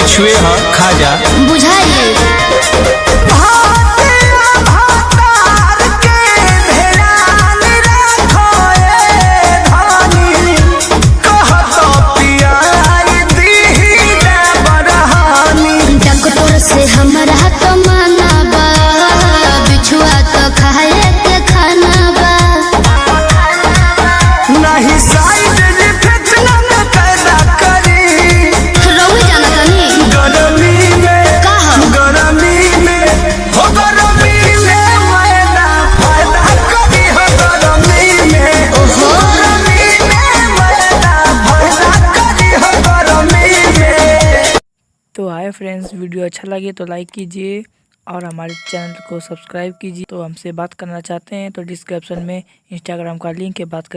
बिछुए ह खा जा बुझाइए से हमरा तो माना बा बिछुआ तो खाए के खाना बा नहीं साइड इफेक्ट न पैदा करी रोई जाना तनी गरमी में कहा गरमी में हो गरमी में मैदा फायदा करी हो गरमी में ओहो गरमी में मैदा फायदा करी हो गरमी में। तो हाय फ्रेंड्स, वीडियो अच्छा लगे तो लाइक कीजिए और हमारे चैनल को सब्सक्राइब कीजिए। तो हमसे बात करना चाहते हैं तो डिस्क्रिप्शन में इंस्टाग्राम का लिंक है, बात कर